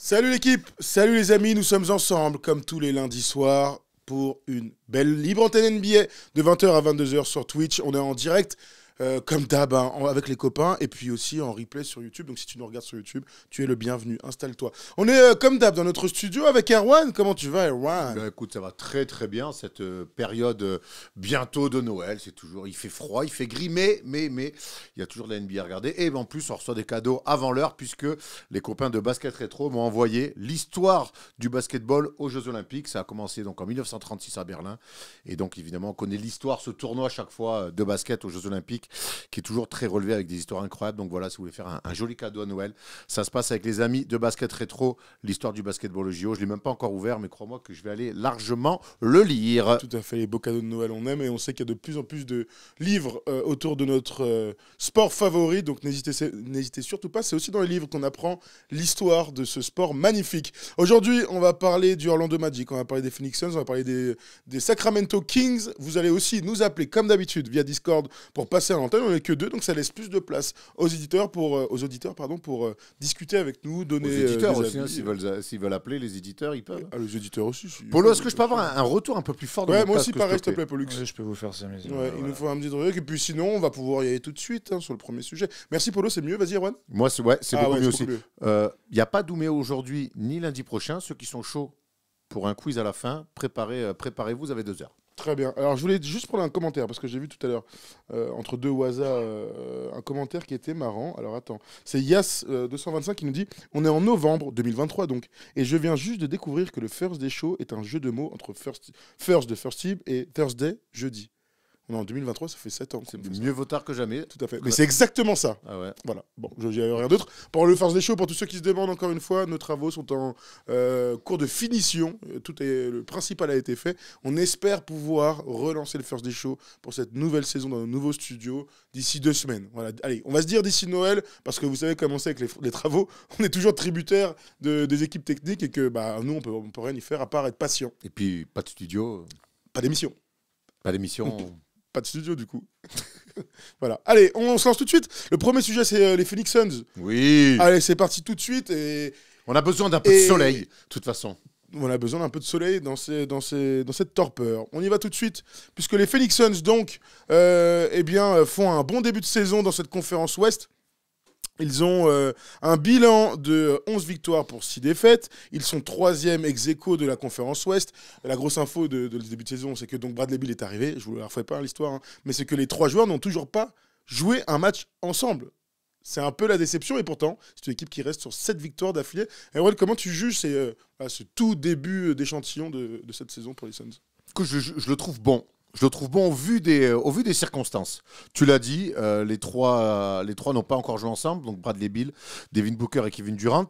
Salut l'équipe, salut les amis, nous sommes ensemble comme tous les lundis soirs pour une belle libre antenne NBA de 20h à 22h sur Twitch. On est en direct comme d'hab avec les copains et puis aussi en replay sur YouTube. Donc si tu nous regardes sur YouTube, tu es le bienvenu, installe-toi. On est comme d'hab dans notre studio avec Erwan. Comment tu vas Erwan? Ben, écoute, ça va très très bien cette période bientôt de Noël. C'est toujours, il fait froid, il fait gris, mais il y a toujours de la NBA à regarder. Et en plus, on reçoit des cadeaux avant l'heure puisque les copains de Basket Rétro m'ont envoyé l'histoire du basketball aux Jeux Olympiques. Ça a commencé donc en 1936 à Berlin. Et donc évidemment, on connaît l'histoire, ce tournoi à chaque fois de basket aux Jeux Olympiques, qui est toujours très relevé avec des histoires incroyables. Donc voilà, si vous voulez faire un joli cadeau à Noël, ça se passe avec les amis de Basket Rétro, l'histoire du basketball au JO. Je ne l'ai même pas encore ouvert, mais crois-moi que je vais aller largement le lire. Tout à fait, les beaux cadeaux de Noël, on aime et on sait qu'il y a de plus en plus de livres autour de notre sport favori. Donc n'hésitez surtout pas, c'est aussi dans les livres qu'on apprend l'histoire de ce sport magnifique. Aujourd'hui, on va parler du Orlando Magic, on va parler des Phoenix Suns, on va parler des Sacramento Kings. Vous allez aussi nous appeler comme d'habitude via Discord pour passer à l'antenne. On n'est que deux, donc ça laisse plus de place aux auditeurs pour discuter avec nous, donner aux éditeurs des aussi, avis. S'ils veulent appeler les éditeurs, ils peuvent. Ah, les éditeurs aussi. Polo, est-ce que je peux avoir un retour un peu plus fort de Ouais, mon moi casque, aussi, pareil, s'il te s'il plaît, Pollux. Ouais, je peux vous faire ça, mais Ouais, il nous faut un petit truc. Et puis sinon, on va pouvoir y aller tout de suite sur le premier sujet. Merci, Polo, c'est mieux. Vas-y, Erwan. Moi, c'est beaucoup mieux aussi. mieux. Il n'y a pas Doumé aujourd'hui ni lundi prochain. Ceux qui sont chauds pour un quiz à la fin, préparez-vous, vous avez 2 heures. Très bien. Alors, je voulais juste prendre un commentaire, parce que j'ai vu tout à l'heure, entre deux Waza, un commentaire qui était marrant. Alors, attends. C'est Yas225 qui nous dit « On est en novembre 2023, donc, et je viens juste de découvrir que le First Day Show est un jeu de mots entre First de First Team et Thursday, jeudi. » On est en 2023, ça fait 7 ans. C'est mieux vaut tard que jamais. Tout à fait. Mais c'est exactement ça. Ah ouais. Voilà. Bon, je n'y rien d'autre. Pour le First Day Show, pour tous ceux qui se demandent, encore une fois, nos travaux sont en cours de finition. Le principal a été fait. On espère pouvoir relancer le First Day Show pour cette nouvelle saison dans nos nouveaux studios d'ici 2 semaines. Voilà. Allez, on va se dire d'ici Noël, parce que vous savez comment c'est avec les travaux. On est toujours tributaire des équipes techniques et que nous, on peut rien y faire à part être patient. Et puis, pas de studio. Pas d'émission. Pas d'émission. Pas de studio, du coup. Voilà. Allez, on se lance tout de suite. Le premier sujet, c'est les Phoenix Suns. Oui. Allez, c'est parti tout de suite. Et on a besoin d'un peu de soleil, de toute façon. On a besoin d'un peu de soleil dans cette torpeur. On y va tout de suite, puisque les Phoenix Suns, donc, font un bon début de saison dans cette conférence Ouest. Ils ont un bilan de 11 victoires pour 6 défaites. Ils sont 3e ex-aequo de la conférence Ouest. La grosse info de début de saison, c'est que donc Bradley Beal est arrivé. Je ne vous la refais pas l'histoire, mais c'est que les 3 joueurs n'ont toujours pas joué un match ensemble. C'est un peu la déception, et pourtant, c'est une équipe qui reste sur 7 victoires d'affilée. Erwan, comment tu juges ce tout début d'échantillon de cette saison pour les Suns? Je le trouve bon. Je le trouve bon au vu des circonstances. Tu l'as dit, les trois n'ont pas encore joué ensemble, donc Bradley Beal, Devin Booker et Kevin Durant.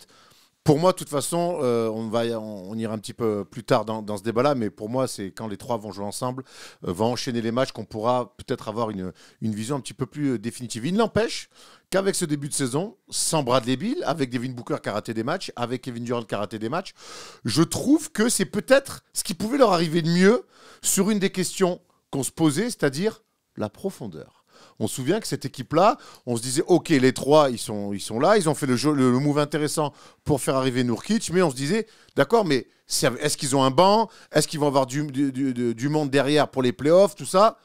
Pour moi, de toute façon, on ira un petit peu plus tard dans ce débat-là, mais pour moi, c'est quand les 3 vont jouer ensemble, vont enchaîner les matchs, qu'on pourra peut-être avoir une vision un petit peu plus définitive. Il n'empêche qu'avec ce début de saison, sans Bradley Beal, avec Devin Booker qui a raté des matchs, avec Kevin Durant qui a raté des matchs, je trouve que c'est peut-être ce qui pouvait leur arriver de mieux sur une des questions qu'on se posait, c'est-à-dire la profondeur. On se souvient que cette équipe-là, on se disait, OK, les 3, ils sont là, ils ont fait le move intéressant pour faire arriver Nurkic, mais on se disait, d'accord, mais est-ce qu'ils ont un banc? Est-ce qu'ils vont avoir du monde derrière pour les playoffs, tout ça?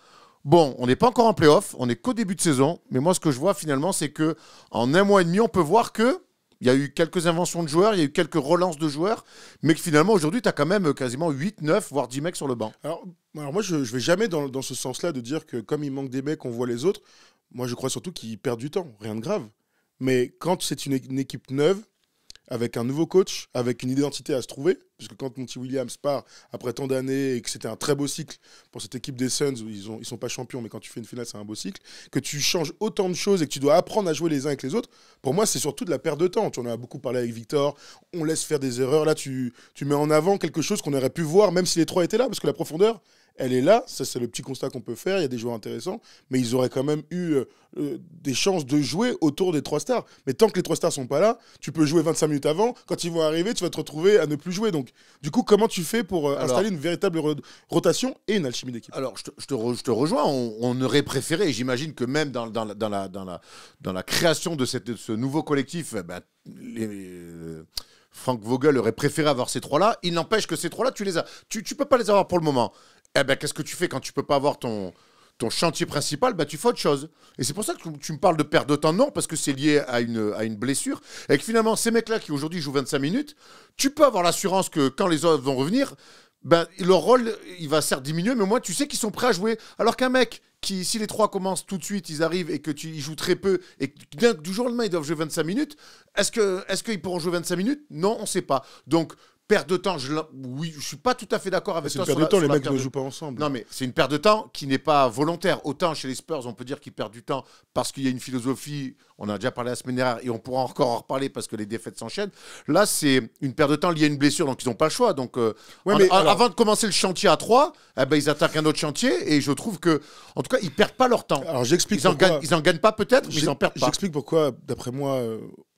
Bon, on n'est pas encore en playoffs, on n'est qu'au début de saison, mais moi, ce que je vois finalement, c'est qu'en 1 mois et demi, on peut voir que il y a eu quelques inventions de joueurs, il y a eu quelques relances de joueurs, mais que finalement, aujourd'hui, tu as quand même quasiment 8, 9, voire 10 mecs sur le banc. Alors moi, je ne vais jamais dans ce sens-là de dire que comme il manque des mecs, on voit les autres. Moi, je crois surtout qu'ils perdent du temps, rien de grave. Mais quand c'est une équipe neuve, avec un nouveau coach, avec une identité à se trouver, puisque quand Monty Williams part après tant d'années et que c'était un très beau cycle pour cette équipe des Suns, où ils sont pas champions, mais quand tu fais une finale, c'est un beau cycle, que tu changes autant de choses et que tu dois apprendre à jouer les uns avec les autres, pour moi, c'est surtout de la perte de temps. Tu en as beaucoup parlé avec Victor, on laisse faire des erreurs. Là, tu mets en avant quelque chose qu'on aurait pu voir, même si les 3 étaient là, parce que la profondeur, elle est là, ça c'est le petit constat qu'on peut faire, il y a des joueurs intéressants, mais ils auraient quand même eu des chances de jouer autour des 3 stars. Mais tant que les 3 stars sont pas là, tu peux jouer 25 minutes avant, quand ils vont arriver, tu vas te retrouver à ne plus jouer. Donc, du coup, comment tu fais pour installer une véritable rotation et une alchimie d'équipe? Alors, je te rejoins, on aurait préféré, et j'imagine que même dans la création de ce nouveau collectif, Frank Vogel aurait préféré avoir ces trois-là. Il n'empêche que ces trois-là, tu les as. Tu peux pas les avoir pour le moment. Eh ben, qu'est-ce que tu fais quand tu peux pas avoir ton chantier principal? Bah, tu fais autre chose. Et c'est pour ça que tu me parles de perte de temps. Non, parce que c'est lié à une blessure. Et que finalement, ces mecs-là qui aujourd'hui jouent 25 minutes, tu peux avoir l'assurance que quand les autres vont revenir, ben, leur rôle, il va certes diminuer, mais au moins tu sais qu'ils sont prêts à jouer. Alors qu'un mec qui, si les trois commencent tout de suite, ils arrivent et ils jouent très peu, et que du jour au lendemain, ils doivent jouer 25 minutes, est-ce qu'ils pourront jouer 25 minutes? Non, on ne sait pas. Donc, perte de temps, oui, je ne suis pas tout à fait d'accord avec toi. C'est une perte de temps, les mecs ne jouent pas ensemble. Non, mais c'est une perte de temps qui n'est pas volontaire. Autant chez les Spurs, on peut dire qu'ils perdent du temps parce qu'il y a une philosophie, on a déjà parlé la semaine dernière, et on pourra encore en reparler parce que les défaites s'enchaînent. Là, c'est une perte de temps liée à une blessure, donc ils n'ont pas le choix. Donc, avant de commencer le chantier à 3, eh ben, ils attaquent un autre chantier, et je trouve que, en tout cas, ils ne perdent pas leur temps. Alors, j'explique ils en gagnent pas peut-être, mais ils n'en perdent pas. J'explique pourquoi, d'après moi,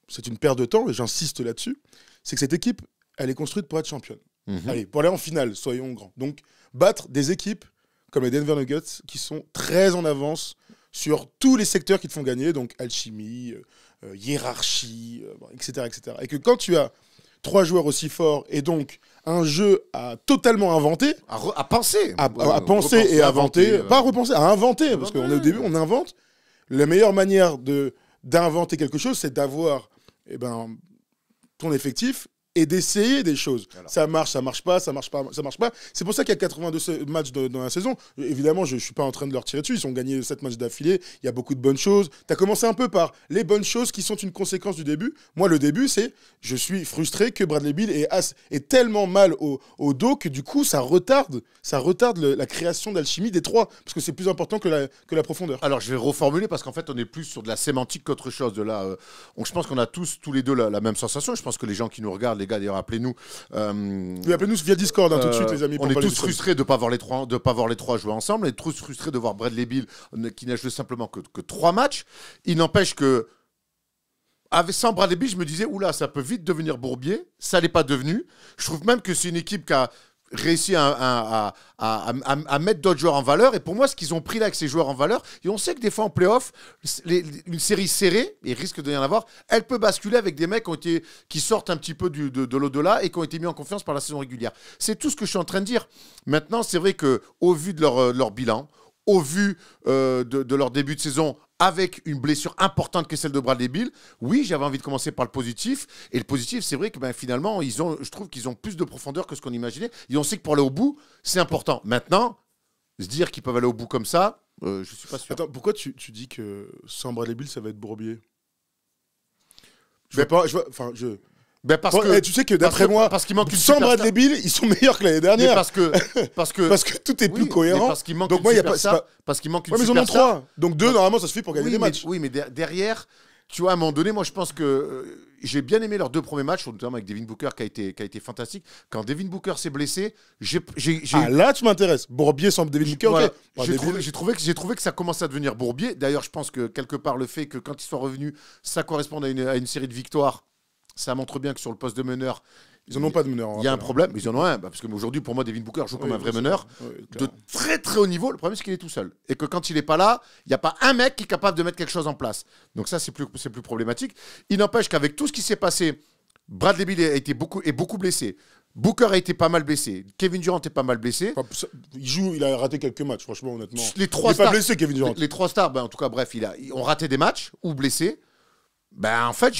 c'est une perte de temps, et j'insiste là-dessus. C'est que cette équipe, elle est construite pour être championne. Allez, pour aller en finale, soyons grands. Donc, battre des équipes comme les Denver Nuggets qui sont très en avance sur tous les secteurs qui te font gagner, donc alchimie, hiérarchie, etc., etc. Et que quand tu as 3 joueurs aussi forts et donc un jeu à totalement inventer, à penser, à penser et à inventer, pas à repenser, à inventer, parce qu'on est au début, on invente. La meilleure manière d'inventer quelque chose, c'est d'avoir ton effectif et d'essayer des choses. Alors, ça marche pas. C'est pour ça qu'il y a 82 matchs dans la saison. Évidemment, je ne suis pas en train de leur tirer dessus. Ils ont gagné 7 matchs d'affilée. Il y a beaucoup de bonnes choses. Tu as commencé un peu par les bonnes choses qui sont une conséquence du début. Moi, le début, c'est je suis frustré que Bradley Beal ait tellement mal au dos que du coup, ça retarde la création d'alchimie des trois. Parce que c'est plus important que la profondeur. Alors, je vais reformuler parce qu'en fait, on est plus sur de la sémantique qu'autre chose. Je pense qu'on a tous les deux la même sensation. Je pense que les gens qui nous regardent, les gars, d'ailleurs, appelez-nous. Oui, appelez-nous via Discord, tout de suite, les amis. On est tous frustrés de ne pas voir les trois jouer ensemble. On est tous frustrés de voir Bradley Beal qui n'a joué simplement que 3 matchs. Il n'empêche que, sans Bradley Beal, je me disais, oula, ça peut vite devenir Bourbier. Ça ne l'est pas devenu. Je trouve même que c'est une équipe qui a réussi à mettre d'autres joueurs en valeur. Et pour moi, ce qu'ils ont pris là avec ces joueurs en valeur, et on sait que des fois en play-off, une série serrée, et risque de y en avoir, elle peut basculer avec des mecs qui sortent un petit peu de l'au-delà et qui ont été mis en confiance par la saison régulière. C'est tout ce que je suis en train de dire. Maintenant, c'est vrai qu'au vu de leur bilan, au vu de leur début de saison, avec une blessure importante que celle de Bradley Beal, oui, j'avais envie de commencer par le positif. Et le positif, c'est vrai que finalement, je trouve qu'ils ont plus de profondeur que ce qu'on imaginait. Et on sait que pour aller au bout, c'est important. Maintenant, se dire qu'ils peuvent aller au bout comme ça, je ne suis pas sûr. Attends, pourquoi tu dis que sans Bradley Beal, ça va être Bourbier? Tu sais que d'après moi, parce qu'il manque sans Bradley Beal, ils sont meilleurs que l'année dernière. Parce que tout est plus cohérent. Parce qu'il manque parce qu'il manque une mais ils en ont 3. Donc 2, normalement, ça suffit pour gagner des matchs. Oui, mais derrière, tu vois, à un moment donné, moi, je pense que j'ai bien aimé leurs 2 premiers matchs, notamment avec Devin Booker qui a été fantastique. Quand Devin Booker s'est blessé, là, tu m'intéresses. Bourbier sans Devin Booker, voilà. J'ai trouvé que ça commençait à devenir Bourbier. D'ailleurs, je pense que quelque part, le fait que quand il soit revenu, ça corresponde à une série de victoires. Ça montre bien que sur le poste de meneur, ils n'en ont pas de meneur. Il y a un problème, mais ils en ont un. Parce qu'aujourd'hui, pour moi, Devin Booker joue comme un vrai meneur de très très haut niveau. Le problème, c'est qu'il est tout seul. Et que quand il n'est pas là, il n'y a pas un mec qui est capable de mettre quelque chose en place. Donc ça, c'est plus problématique. Il n'empêche qu'avec tout ce qui s'est passé, Bradley Beal a été beaucoup blessé. Booker a été pas mal blessé. Kevin Durant est pas mal blessé. Il a raté quelques matchs, franchement, honnêtement. Il n'est pas blessé, Kevin Durant. Les 3 stars, en tout cas, bref, ils ont raté des matchs ou blessés. En fait,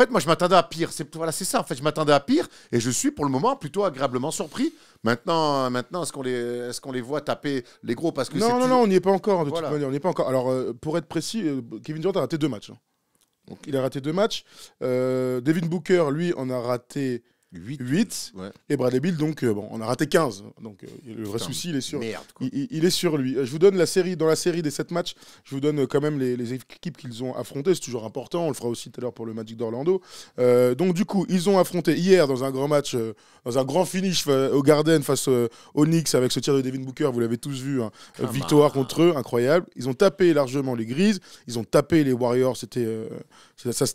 moi, je m'attendais à pire. C'est ça. En fait, je m'attendais à pire et je suis pour le moment plutôt agréablement surpris. Maintenant, est-ce qu'on les voit taper les gros parce que non, on n'y est pas encore. De toute manière, on n'y est pas encore. Alors, pour être précis, Kevin Durant a raté 2 matchs. Donc, il a raté 2 matchs. Devin Booker, lui, en a raté 8. Ouais. Et Bradley Beal, donc, on a raté 15. Donc, le vrai souci, il est sur, il est sur lui. Je vous donne dans la série des 7 matchs, je vous donne quand même les équipes qu'ils ont affrontées. C'est toujours important. On le fera aussi tout à l'heure pour le Magic d'Orlando. Donc, du coup, ils ont affronté hier dans un grand match, dans un grand finish au Garden face aux Knicks avec ce tir de Devin Booker. Vous l'avez tous vu. Victoire contre eux, incroyable. Ils ont tapé largement les Grizzlies. Ils ont tapé les Warriors. C'était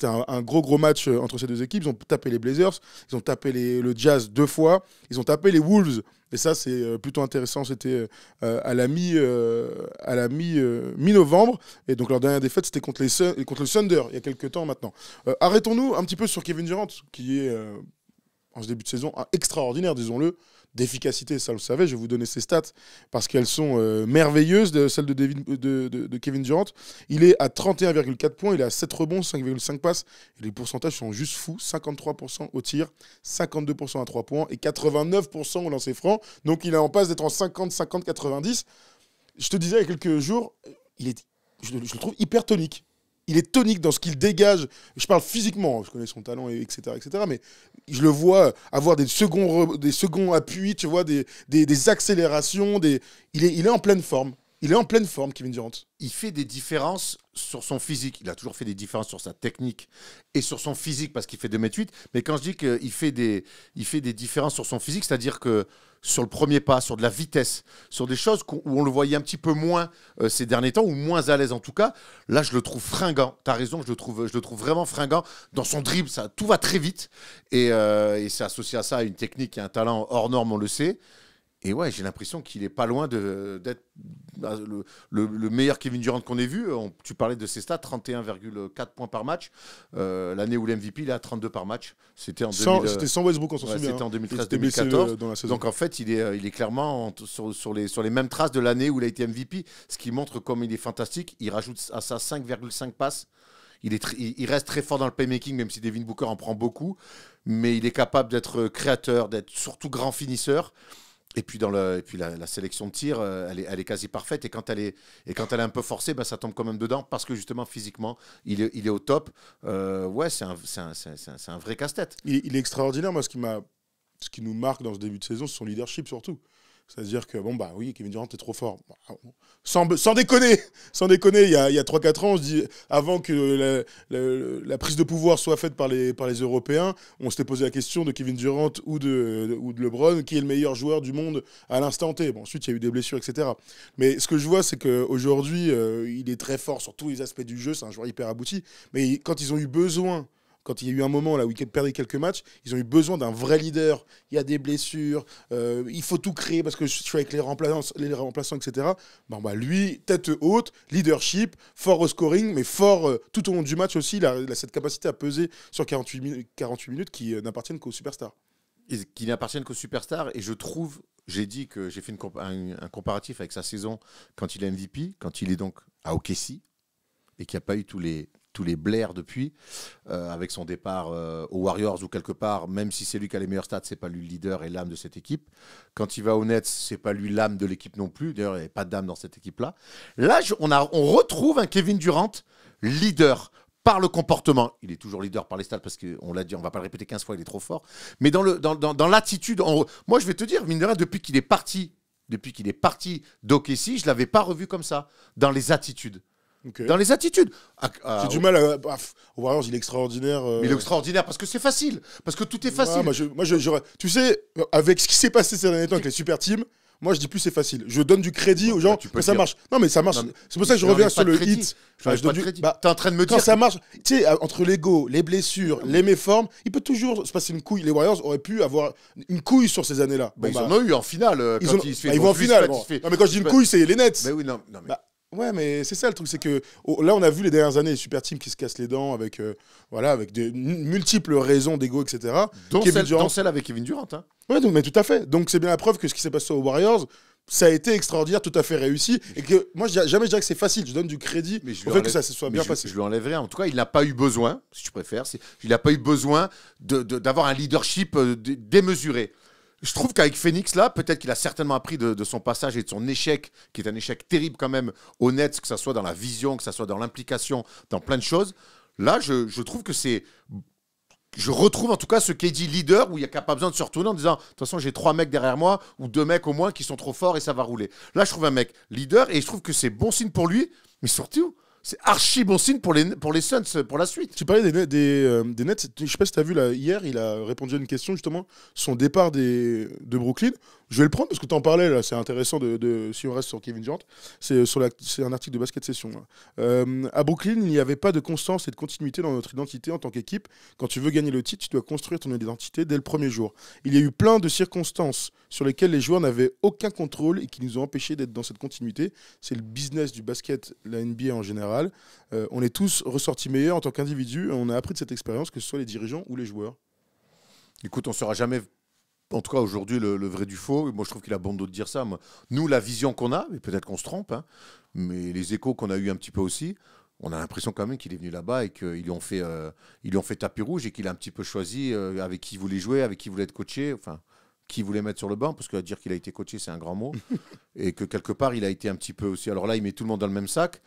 un gros match entre ces 2 équipes. Ils ont tapé les Blazers. Ils ont tapé le Jazz 2 fois. Ils ont tapé les Wolves. Et ça, c'est plutôt intéressant. C'était à la mi-novembre. Et donc, leur dernière défaite, c'était contre le Thunder, il y a quelques temps maintenant. Arrêtons-nous un petit peu sur Kevin Durant, qui est en ce début de saison extraordinaire, disons-le, d'efficacité, ça le savez, je vais vous donner ses stats, parce qu'elles sont merveilleuses, celles de Kevin Durant. Il est à 31,4 points, il est à 7 rebonds, 5,5 passes, et les pourcentages sont juste fous, 53% au tir, 52% à 3 points, et 89% au lancer franc, donc il est en passe d'être en 50-50-90. Je te disais il y a quelques jours, je le trouve hyper tonique. Il est tonique dans ce qu'il dégage. Je parle physiquement, je connais son talent, etc., etc. Mais je le vois avoir des seconds appuis, tu vois, des accélérations. Il est en pleine forme. Il est en pleine forme, Kevin Durant. Il fait des différences sur son physique. Il a toujours fait des différences sur sa technique et sur son physique parce qu'il fait 2,8 m. Mais quand je dis qu'il fait des différences sur son physique, c'est-à-dire que sur le premier pas, sur de la vitesse, sur des choses où on le voyait un petit peu moins ces derniers temps, ou moins à l'aise en tout cas, là je le trouve fringant. Tu as raison, je le trouve vraiment fringant. Dans son dribble, tout va très vite. Et c'est associé à ça à une technique et un talent hors norme, on le sait. Et ouais, j'ai l'impression qu'il est pas loin d'être le meilleur Kevin Durant qu'on ait vu. Tu parlais de ses stats, 31,4 points par match. L'année où l'MVP, il est à 32 par match. C'était C'était sans Westbrook, on s'en souvient. C'était en 2013-2014. Donc en fait, il est clairement sur les mêmes traces de l'année où il a été MVP, ce qui montre comme il est fantastique. Il rajoute à ça 5,5 passes. Il reste très fort dans le playmaking, même si Devin Booker en prend beaucoup. Mais il est capable d'être créateur, d'être surtout grand finisseur. Et puis, la sélection de tir, elle est quasi parfaite. Et quand elle est un peu forcée, ça tombe quand même dedans parce que justement, physiquement, il est au top. Ouais, c'est un vrai casse-tête. Il est extraordinaire. Moi, ce qui nous marque dans ce début de saison, c'est son leadership surtout. C'est-à-dire que, oui, Kevin Durant est trop fort. Sans déconner, il y a 3-4 ans, on se dit, avant que la prise de pouvoir soit faite par les Européens, on s'était posé la question de Kevin Durant ou de LeBron, qui est le meilleur joueur du monde à l'instant T. Bon, ensuite, il y a eu des blessures, etc. Mais ce que je vois, c'est qu'aujourd'hui, il est très fort sur tous les aspects du jeu. C'est un joueur hyper abouti. Mais quand ils ont eu besoin... Quand il y a eu un moment là où ils perdaient quelques matchs, ils ont eu besoin d'un vrai leader. Il y a des blessures, il faut tout créer parce que je suis avec les remplaçants, etc. Lui, tête haute, leadership, fort au scoring, mais fort tout au long du match aussi. Il a cette capacité à peser sur 48 minutes qui n'appartiennent qu'aux superstars. Qui n'appartiennent qu'aux superstars. Et je trouve, j'ai dit que j'ai fait un comparatif avec sa saison quand il est MVP, quand il est donc à OKC et qu'il n'y a pas eu tous les blairs depuis, avec son départ aux Warriors ou quelque part, même si c'est lui qui a les meilleurs stats, c'est pas lui le leader et l'âme de cette équipe. Quand il va aux Nets, c'est pas lui l'âme de l'équipe non plus. D'ailleurs, il n'y avait pas d'âme dans cette équipe-là. Là, on retrouve un Kevin Durant leader par le comportement. Il est toujours leader par les stats parce qu'on l'a dit, on va pas le répéter 15 fois, il est trop fort. Mais dans l'attitude, moi je vais te dire, mine de rien, depuis qu'il est parti d'OKC, je l'avais pas revu comme ça, dans les attitudes. Okay. Dans les attitudes. J'ai du mal à... Au Warriors, il est extraordinaire. Mais il est extraordinaire parce que c'est facile. Parce que tout est facile. Tu sais, avec ce qui s'est passé ces derniers temps avec les super teams, moi, je dis plus c'est facile. Je donne du crédit aux gens que ça marche. Non, mais ça marche. C'est pour ça que je reviens sur le hit. T'es en train de me dire. Quand ça marche, tu sais, entre l'ego, les blessures, les méformes, il peut toujours se passer une couille. Les Warriors auraient pu avoir une couille sur ces années-là. Ils en ont eu en finale. Ils vont en finale. Non, mais quand je dis une couille, c'est les Nets. Mais oui, non. Ouais, mais c'est ça le truc, c'est que là, on a vu les dernières années les super teams qui se cassent les dents avec des multiples raisons d'ego, etc. Dont celle avec Kevin Durant. Hein. Ouais, mais tout à fait. Donc c'est bien la preuve que ce qui s'est passé aux Warriors, ça a été extraordinaire, tout à fait réussi. Et que moi, jamais je dirais que c'est facile. Je donne du crédit au fait que ça se soit bien passé. Je lui enlèverai. En tout cas, il n'a pas eu besoin, si tu préfères, il n'a pas eu besoin d'avoir un leadership démesuré. Je trouve qu'avec Phoenix, là, peut-être qu'il a certainement appris de son passage et de son échec, qui est un échec terrible quand même, au Nets, que ce soit dans la vision, que ce soit dans l'implication, dans plein de choses. Là, je trouve que c'est... Je retrouve en tout cas ce KD leader où il n'y a pas besoin de se retourner en disant « De toute façon, j'ai 3 mecs derrière moi ou 2 mecs au moins qui sont trop forts et ça va rouler. » Là, je trouve un mec leader et je trouve que c'est bon signe pour lui, mais surtout... C'est archi bon signe pour les Suns pour la suite. Tu parlais des Nets. Je ne sais pas si tu as vu là, hier, il a répondu à une question justement, son départ de Brooklyn. Je vais le prendre parce que tu en parlais là, c'est intéressant si on reste sur Kevin Durant. C'est un article de Basket Session. À Brooklyn, il n'y avait pas de constance et de continuité dans notre identité en tant qu'équipe. Quand tu veux gagner le titre, tu dois construire ton identité dès le premier jour. Il y a eu plein de circonstances sur lesquelles les joueurs n'avaient aucun contrôle et qui nous ont empêchés d'être dans cette continuité. C'est le business du basket, la NBA en général. On est tous ressortis meilleurs en tant qu'individus et on a appris de cette expérience, que ce soit les dirigeants ou les joueurs. Écoute, on ne saura jamais, en tout cas aujourd'hui, le vrai du faux. Moi, je trouve qu'il a bon dos de dire ça. Moi. Nous, la vision qu'on a, mais peut-être qu'on se trompe, hein, mais les échos qu'on a eu un petit peu aussi, on a l'impression quand même qu'il est venu là-bas et qu'ils lui ont fait tapis rouge et qu'il a un petit peu choisi avec qui il voulait jouer, avec qui il voulait être coaché, enfin, qui il voulait mettre sur le banc, parce que dire qu'il a été coaché, c'est un grand mot. Et que quelque part, il a été un petit peu aussi. Alors là, il met tout le monde dans le même sac.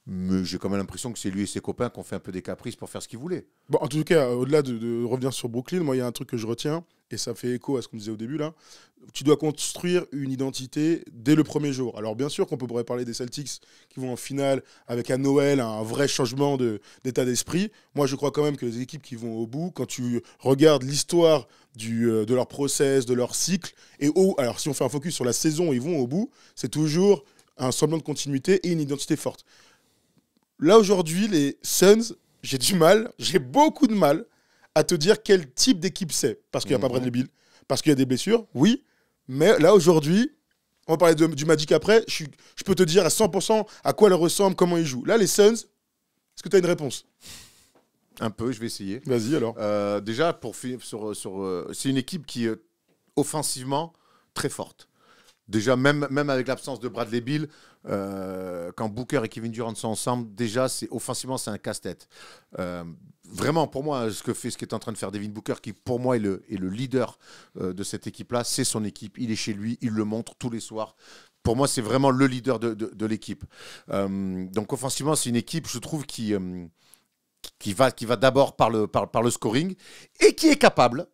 Mais j'ai quand même l'impression que c'est lui et ses copains qui ont fait un peu des caprices pour faire ce qu'ils voulaient. Bon, en tout cas, au-delà de revenir sur Brooklyn, moi, il y a un truc que je retiens, et ça fait écho à ce qu'on disait au début, là. Tu dois construire une identité dès le premier jour. Alors, bien sûr qu'on pourrait parler des Celtics qui vont en finale avec à Noël un vrai changement d'état d'esprit. Moi, je crois quand même que les équipes qui vont au bout, quand tu regardes l'histoire de leur process, de leur cycle, alors si on fait un focus sur la saison où ils vont au bout, c'est toujours un semblant de continuité et une identité forte. Là, aujourd'hui, les Suns, j'ai beaucoup de mal à te dire quel type d'équipe c'est. Parce qu'il n'y a pas Bradley Beal, parce qu'il y a des blessures, oui. Mais là, aujourd'hui, on va parler du Magic après, je peux te dire à 100% à quoi elle ressemble, comment ils jouent. Là, les Suns, est-ce que tu as une réponse? Un peu, je vais essayer. Vas-y alors. Déjà, pour finir c'est une équipe qui est offensivement très forte. Déjà, même avec l'absence de Bradley Beal, quand Booker et Kevin Durant sont ensemble, déjà, offensivement, c'est un casse-tête. Vraiment, pour moi, ce qu'est en train de faire Devin Booker, qui pour moi est le leader de cette équipe-là, c'est son équipe. Il est chez lui, il le montre tous les soirs. Pour moi, c'est vraiment le leader de l'équipe. Donc, offensivement, c'est une équipe, je trouve, qui va d'abord par le scoring et qui est capable,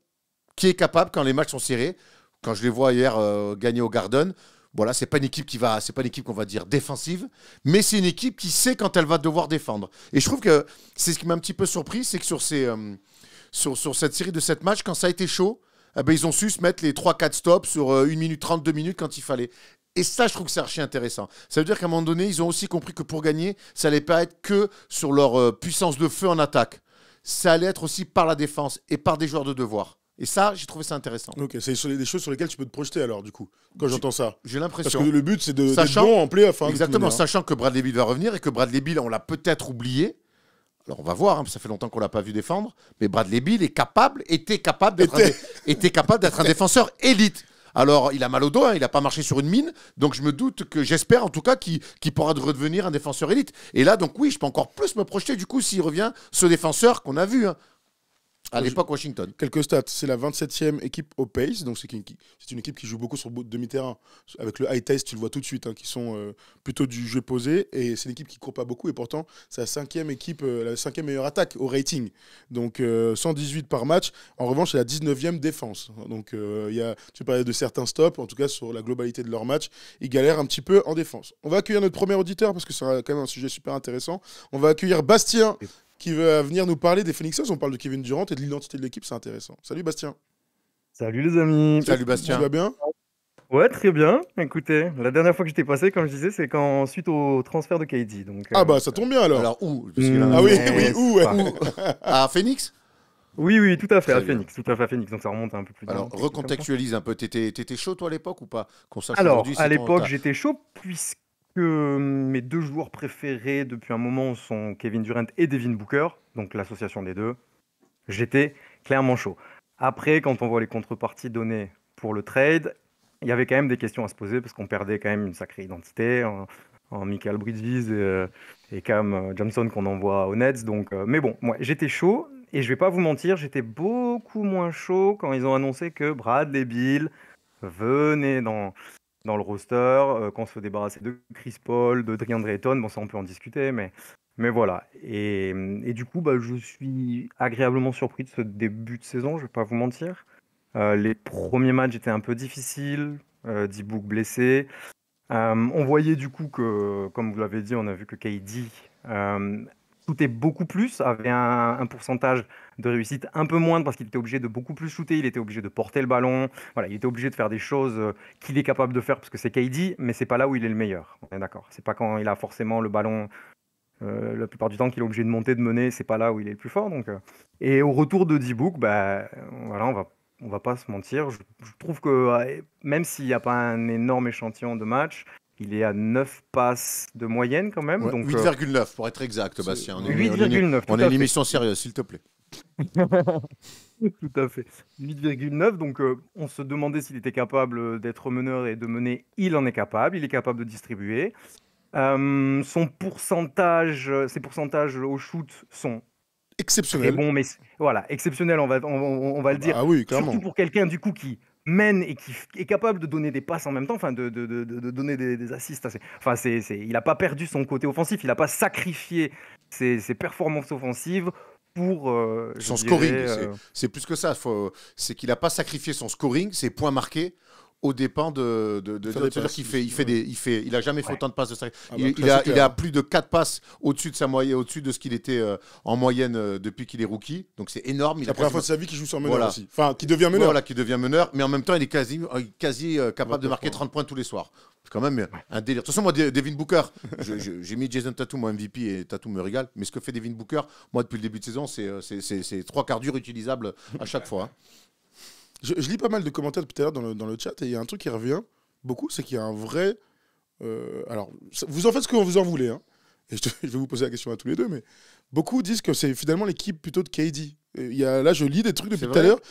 quand les matchs sont serrés. Quand je les vois hier gagner au Garden, voilà, c'est pas une équipe qu'on va dire défensive, mais c'est une équipe qui sait quand elle va devoir défendre. Et je trouve que c'est ce qui m'a un petit peu surpris, c'est que sur cette série de 7 matchs, quand ça a été chaud, eh ben, ils ont su se mettre les 3-4 stops sur 1 minute 30, 2 minutes quand il fallait. Et ça, je trouve que c'est archi intéressant. Ça veut dire qu'à un moment donné, ils ont aussi compris que pour gagner, ça n'allait pas être que sur leur puissance de feu en attaque. Ça allait être aussi par la défense et par des joueurs de devoir. Et ça, j'ai trouvé ça intéressant. Ok, c'est des choses sur lesquelles tu peux te projeter alors, du coup, quand j'entends ça. J'ai l'impression. Parce que le but, c'est d'être bon en play-off. Exactement, sachant que Bradley Beal va revenir et que Bradley Beal, on l'a peut-être oublié. Alors, on va voir, ça fait longtemps qu'on ne l'a pas vu défendre. Mais Bradley Beal était capable d'être un défenseur élite. Alors, il a mal au dos, il n'a pas marché sur une mine. Donc, j'espère en tout cas qu'il pourra redevenir un défenseur élite. Et là, donc oui, je peux encore plus me projeter du coup s'il revient, ce défenseur qu'on a vu. À l'époque, Washington. Quelques stats. C'est la 27e équipe au pace. Donc, c'est une équipe qui joue beaucoup sur demi-terrain. Avec le high test, tu le vois tout de suite, qui sont plutôt du jeu posé. Et c'est une équipe qui ne court pas beaucoup. Et pourtant, c'est la 5e équipe, la 5e meilleure attaque au rating. Donc, 118 par match. En revanche, c'est la 19e défense. Donc, tu parlais de certains stops. En tout cas, sur la globalité de leur match, ils galèrent un petit peu en défense. On va accueillir notre premier auditeur parce que c'est quand même un sujet super intéressant. On va accueillir Bastien, qui va venir nous parler des Phoenix Suns. On parle de Kevin Durant et de l'identité de l'équipe, c'est intéressant. Salut Bastien. Salut les amis. Salut Bastien. Tu vas bien? Ouais, très bien. Écoutez, la dernière fois que j'étais passé, comme je disais, c'est suite au transfert de KD. Donc, ah bah ça tombe bien alors. Alors où Ah oui, où À Phoenix? Oui, tout à fait, Très à Phoenix. Tout à fait à Phoenix, donc ça remonte un peu plus. Alors, recontextualise un peu. T'étais chaud toi à l'époque ou pas? Alors, à l'époque, j'étais chaud puisque mes deux joueurs préférés depuis un moment sont Kevin Durant et Devin Booker, donc l'association des deux. J'étais clairement chaud. Après, quand on voit les contreparties données pour le trade, il y avait quand même des questions à se poser parce qu'on perdait quand même une sacrée identité en Michael Bridges et Cam Johnson qu'on envoie aux Nets. Donc, mais bon, moi j'étais chaud et je vais pas vous mentir, j'étais beaucoup moins chaud quand ils ont annoncé que Bradley Beal venait dans le roster, qu'on se débarrassait de Chris Paul, de DeAndre Ayton. Bon, ça on peut en discuter, mais voilà. Et du coup, je suis agréablement surpris de ce début de saison, je vais pas vous mentir. Les premiers matchs étaient un peu difficiles, D-Book blessé. On voyait du coup que, comme vous l'avez dit, on a vu que KD shootait beaucoup plus, avait un pourcentage de réussite un peu moindre parce qu'il était obligé de beaucoup plus shooter, il était obligé de porter le ballon, voilà, il était obligé de faire des choses qu'il est capable de faire parce que c'est KD, mais c'est pas là où il est le meilleur, on est d'accord. C'est pas quand il a forcément le ballon, la plupart du temps qu'il est obligé de monter, de mener, c'est pas là où il est le plus fort. Donc, et au retour de D-Book, voilà, on va pas se mentir, je trouve que même s'il n'y a pas un énorme échantillon de matchs, il est à 9 passes de moyenne quand même. Ouais, 8,9 pour être exact, Bastien. 8,9. On est une émission sérieuse, s'il te plaît. Tout à fait. 8,9, donc on se demandait s'il était capable d'être meneur et de mener. Il en est capable, il est capable de distribuer. Ses pourcentages au shoot sont très Exceptionnel. bons, mais voilà, exceptionnels, on va le dire. Ah oui, clairement. Surtout pour quelqu'un du coup qui mène et qui est capable de donner des passes en même temps, enfin de donner des assists. Enfin, il n'a pas perdu son côté offensif, il n'a pas sacrifié ses performances offensives pour Son scoring, c'est plus que ça. C'est qu'il n'a pas sacrifié son scoring, ses points marqués, aux dépens c'est-à-dire qu'il a jamais fait autant de passes de il a plus de 4 passes au-dessus de sa moyenne, au-dessus de ce qu'il était en moyenne depuis qu'il est rookie. Donc c'est énorme. C'est la première fois de sa vie qu'il joue sur meneur aussi. Enfin, qui devient meneur. Voilà, qui devient meneur, mais en même temps, il est quasi capable de marquer 30 points tous les soirs. C'est quand même un délire. De toute façon, moi, Devin Booker, j'ai mis Jason Tatum en MVP et Tatum me régale. Mais ce que fait Devin Booker, moi, depuis le début de saison, c'est 3 quarts d'heure utilisables à chaque fois. Hein. Je lis pas mal de commentaires depuis tout à l'heure dans le chat et il y a un truc qui revient beaucoup, c'est qu'il y a un vrai... alors, vous en faites ce que vous en voulez, hein, et je vais vous poser la question à tous les deux, mais beaucoup disent que c'est finalement l'équipe plutôt de KD. Là, je lis des trucs depuis tout à l'heure.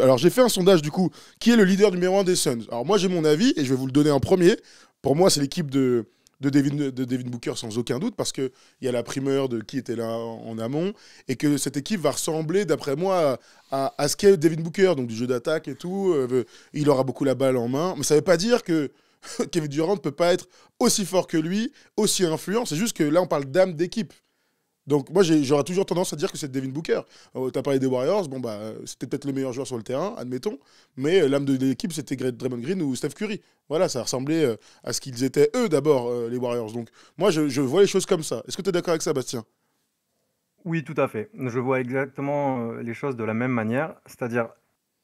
Alors, j'ai fait un sondage, du coup, qui est le leader numéro 1 des Suns. Alors, moi, j'ai mon avis et je vais vous le donner en premier. Pour moi, c'est l'équipe de Devin Booker sans aucun doute, parce qu'il y a la primeur de qui était là en amont, et que cette équipe va ressembler, d'après moi, à ce qu'est Devin Booker, donc du jeu d'attaque et tout. Il aura beaucoup la balle en main, mais ça ne veut pas dire que Kevin Durant ne peut pas être aussi fort que lui, aussi influent. C'est juste que là, on parle d'âme d'équipe. Donc moi, j'aurais toujours tendance à dire que c'est Devin Booker. T'as parlé des Warriors, bon bah c'était peut-être le meilleur joueur sur le terrain, admettons, mais l'âme de l'équipe, c'était Draymond Green ou Steph Curry. Voilà, ça ressemblait à ce qu'ils étaient eux d'abord, les Warriors. Donc moi, je vois les choses comme ça. Est-ce que tu es d'accord avec ça, Bastien? Oui, tout à fait. Je vois exactement les choses de la même manière, c'est-à-dire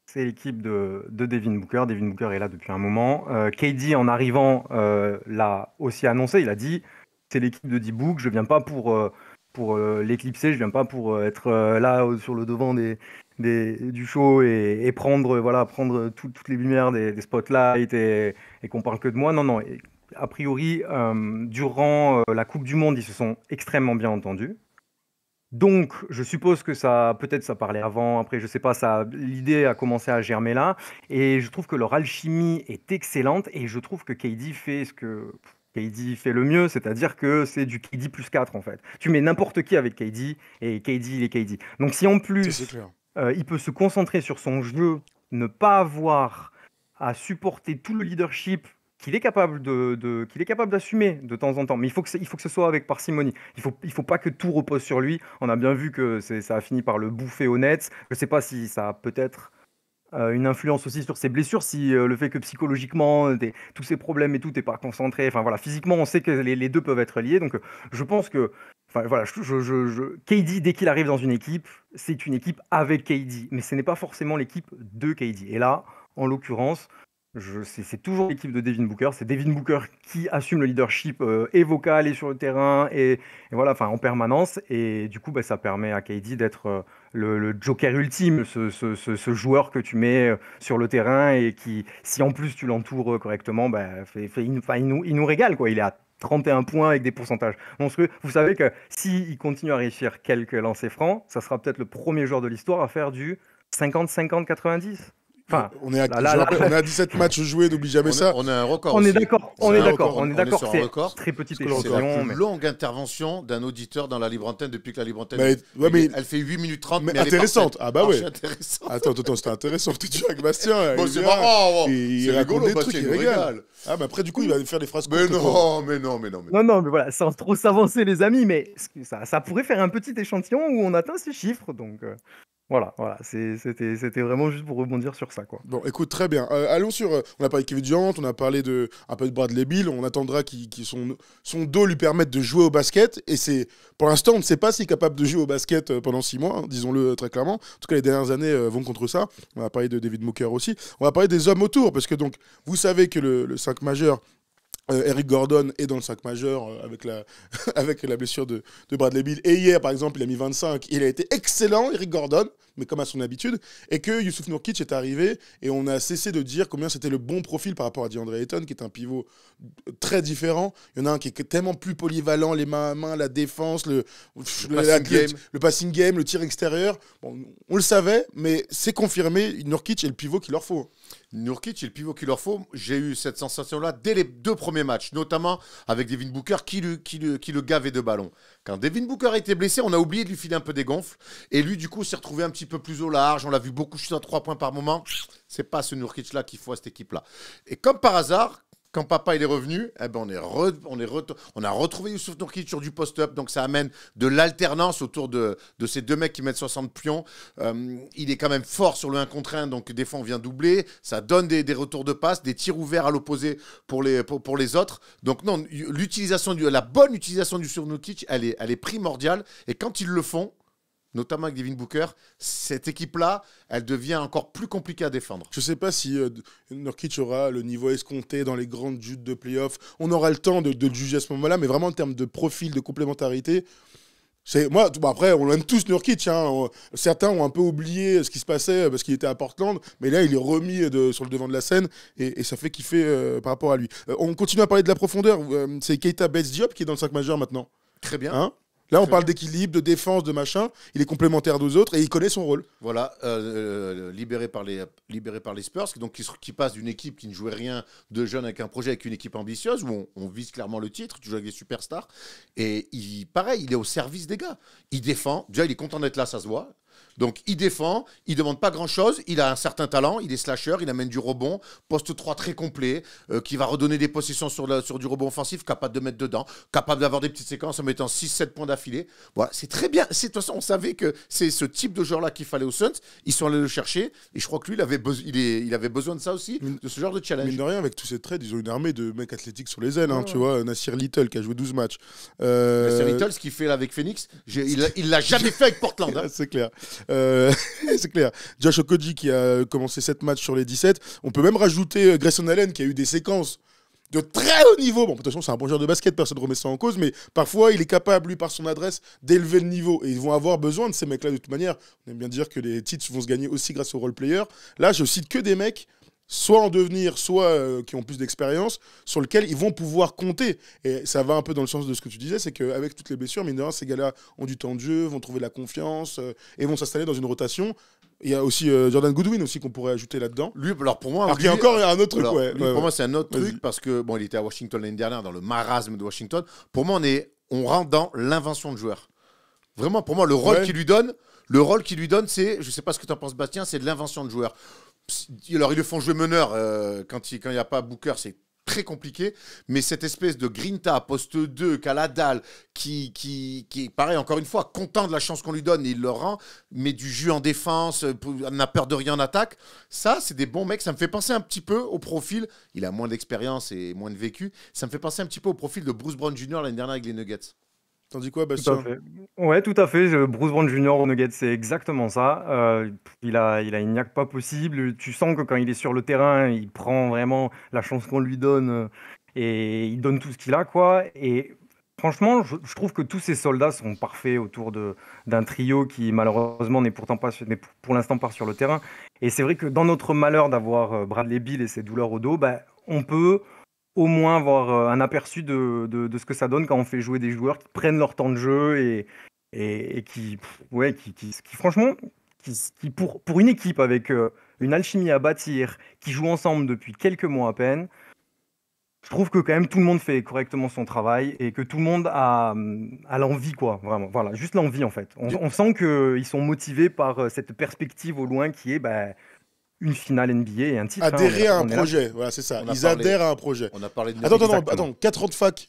c'est l'équipe de Devin Booker. Devin Booker est là depuis un moment. KD, en arrivant, l'a aussi annoncé. Il a dit, c'est l'équipe de D-Book, je ne viens pas pour l'éclipser, je viens pas pour être là sur le devant du show et prendre toutes les lumières des spotlights et qu'on parle que de moi. Non, non. A priori, durant la Coupe du Monde, ils se sont extrêmement bien entendus. Donc, je suppose que peut-être ça parlait avant, après, je sais pas, l'idée a commencé à germer là. Et je trouve que leur alchimie est excellente et je trouve que KD fait ce que KD fait le mieux, c'est-à-dire que c'est du KD plus 4 en fait. Tu mets n'importe qui avec KD et KD, il est KD. Donc, si en plus, il peut se concentrer sur son jeu, ne pas avoir à supporter tout le leadership qu'il est capable d'assumer de temps en temps, mais il faut que ce soit avec parcimonie. Il faut pas que tout repose sur lui. On a bien vu que ça a fini par le bouffer au net. Je sais pas si ça a peut-être une influence aussi sur ses blessures, si le fait que psychologiquement tous ces problèmes et tout, t'es pas concentré. Enfin voilà, physiquement, on sait que les deux peuvent être liés. Donc je pense que, enfin voilà, KD dès qu'il arrive dans une équipe, c'est une équipe avec KD, mais ce n'est pas forcément l'équipe de KD. Et là, en l'occurrence, c'est toujours l'équipe de Devin Booker. C'est Devin Booker qui assume le leadership et vocal et sur le terrain et voilà, enfin en permanence. Et du coup, ça permet à KD d'être le joker ultime, ce joueur que tu mets sur le terrain et qui, si en plus tu l'entoures correctement, il nous régale quoi. Il est à 31 points avec des pourcentages monstrueux. Vous savez que s'il continue à réussir quelques lancers francs, ça sera peut-être le premier joueur de l'histoire à faire du 50-50-90. Enfin, on est à 17 matchs joués, n'oublie jamais ça. On a un record. On est d'accord. C'est record. Très petite échantillon. C'est la plus longue intervention d'un auditeur dans la libre antenne depuis que la libre antenne. Elle fait 8 minutes 30. Mais intéressante. Ah bah ouais. Attends, c'était intéressant. T'es dur avec Bastien. Bon, c'est marrant. Il raconte des trucs, il régale. Ah bah après, du coup, il va faire des phrases. Mais non, mais voilà, sans trop s'avancer, les amis. Mais ça pourrait faire un petit échantillon où on atteint ces chiffres. Donc. Voilà, c'était vraiment juste pour rebondir sur ça, quoi. Bon, écoute, très bien. Allons sur... on a parlé de Kevin Durant, on a parlé un peu de Bradley Beal, on attendra son dos lui permette de jouer au basket, et pour l'instant, on ne sait pas s'il est capable de jouer au basket pendant 6 mois, hein, disons-le très clairement. En tout cas, les dernières années vont contre ça. On va parler de Devin Booker aussi. On va parler des hommes autour, parce que donc, vous savez que le 5 majeur Eric Gordon est dans le 5 majeur avec avec la blessure de Bradley Beal. Et hier, par exemple, il a mis 25. Il a été excellent, Eric Gordon, mais comme à son habitude. Et que Jusuf Nurkic est arrivé et on a cessé de dire combien c'était le bon profil par rapport à DeAndre Ayton, qui est un pivot très différent. Il y en a un qui est tellement plus polyvalent, les mains à main, la défense, le passing game, le tir extérieur. Bon, on le savait, mais c'est confirmé, Nurkic est le pivot qu'il leur faut. Nurkic est le pivot qu'il leur faut. J'ai eu cette sensation-là dès les 2 premiers matchs, notamment avec Devin Booker qui le gavait de ballons. Quand Devin Booker a été blessé, on a oublié de lui filer un peu des gonfles. Et lui, du coup, s'est retrouvé un petit peu plus au large. On l'a vu beaucoup chuter à 3 points par moment. C'est pas ce Nurkic-là qu'il faut à cette équipe-là. Et comme par hasard, quand papa il est revenu, eh ben on a retrouvé Jusuf Nurkic sur du post-up, donc ça amène de l'alternance autour de ces 2 mecs qui mettent 60 pions. Il est quand même fort sur le 1 contre 1, donc des fois on vient doubler, ça donne des retours de passe, des tirs ouverts à l'opposé pour les autres. Donc non, la bonne utilisation du Jusuf Nurkic, elle est primordiale, et quand ils le font, notamment avec Devin Booker, cette équipe-là, elle devient encore plus compliquée à défendre. Je ne sais pas si Nurkic aura le niveau escompté dans les grandes joutes de playoff. On aura le temps de le juger à ce moment-là, mais vraiment en termes de profil, de complémentarité, après, on aime tous Nurkic. Hein. Certains ont un peu oublié ce qui se passait parce qu'il était à Portland, mais là, il est remis sur le devant de la scène et ça fait kiffer par rapport à lui. On continue à parler de la profondeur. C'est Keita Bates-Diop qui est dans le 5 majeur maintenant. Très bien. Hein, là, on parle d'équilibre, de défense, de machin. Il est complémentaire d'aux autres et il connaît son rôle. Voilà, libéré par les Spurs, donc qui passe d'une équipe qui ne jouait rien de jeune avec un projet avec une équipe ambitieuse où on vise clairement le titre, tu joues avec des superstars. Et pareil, il est au service des gars. Il défend. Déjà, il est content d'être là, ça se voit. Donc, il défend, il demande pas grand-chose, il a un certain talent, il est slasher, il amène du rebond, poste 3 très complet, qui va redonner des possessions sur du rebond offensif, capable de mettre dedans, capable d'avoir des petites séquences en mettant 6-7 points d'affilée. Voilà, c'est très bien. De toute façon, on savait que c'est ce type de joueur-là qu'il fallait aux Suns. Ils sont allés le chercher, et je crois que lui, il avait besoin de ça aussi, de ce genre de challenge. Mine de rien, avec tous ces trades, ils ont une armée de mecs athlétiques sur les ailes. Hein, tu vois, Nassir Little qui a joué 12 matchs. Nassir Little, ce qu'il fait là avec Phoenix, il l'a jamais fait avec Portland. Hein. C'est clair. C'est clair. Josh Okogie qui a commencé 7 matchs sur les 17. On peut même rajouter Grayson Allen qui a eu des séquences de très haut niveau. Bon, de toute façon, c'est un bon joueur de basket, personne ne remet ça en cause, mais parfois, il est capable, lui, par son adresse, d'élever le niveau. Et ils vont avoir besoin de ces mecs-là de toute manière. On aime bien dire que les titres vont se gagner aussi grâce aux role-players. Là, je cite que des mecs soit en devenir, soit qui ont plus d'expérience, sur lesquels ils vont pouvoir compter. Et ça va un peu dans le sens de ce que tu disais, c'est qu'avec toutes les blessures, mine de rien, ces gars-là ont du temps de jeu, vont trouver de la confiance et vont s'installer dans une rotation. Il y a aussi Jordan Goodwin aussi qu'on pourrait ajouter là-dedans. Lui, alors pour moi, il y a encore un autre truc. Pour moi, c'est un autre truc parce que bon, il était à Washington l'année dernière, dans le marasme de Washington. Pour moi, on rentre dans l'invention de joueur. Vraiment, pour moi, le rôle qu'il lui donne, c'est, je sais pas ce que tu en penses, Bastien, c'est de l'invention de joueur. Alors, ils le font jouer meneur quand il n'y a pas Booker, c'est très compliqué, mais cette espèce de grinta, poste 2, qui a la dalle, qui pareil, encore une fois, content de la chance qu'on lui donne, et il le rend, met du jus en défense, n'a peur de rien en attaque. Ça, c'est des bons mecs. Ça me fait penser un petit peu au profil, il a moins d'expérience et moins de vécu, ça me fait penser un petit peu au profil de Bruce Brown Jr. l'année dernière avec les Nuggets. T'en dis quoi, Bastien? Ouais, tout à fait. Bruce Brown Jr. au Nuggets, c'est exactement ça. Il a une niaque pas possible. Tu sens que quand il est sur le terrain, il prend vraiment la chance qu'on lui donne et il donne tout ce qu'il a, quoi. Et franchement, je trouve que tous ces soldats sont parfaits autour d'un trio qui, malheureusement, n'est pour l'instant pas sur le terrain. Et c'est vrai que dans notre malheur d'avoir Bradley Beal et ses douleurs au dos, on peut au moins avoir un aperçu de ce que ça donne quand on fait jouer des joueurs qui prennent leur temps de jeu et qui franchement, pour une équipe avec une alchimie à bâtir, qui joue ensemble depuis quelques mois à peine, je trouve que quand même tout le monde fait correctement son travail et que tout le monde a l'envie, quoi, vraiment. Voilà, juste l'envie en fait. On sent qu'ils sont motivés par cette perspective au loin qui est une finale NBA et un titre. Adhérer à un projet, voilà, c'est ça. Ils adhèrent à un projet. On a parlé de... Attends, 4 ans de fac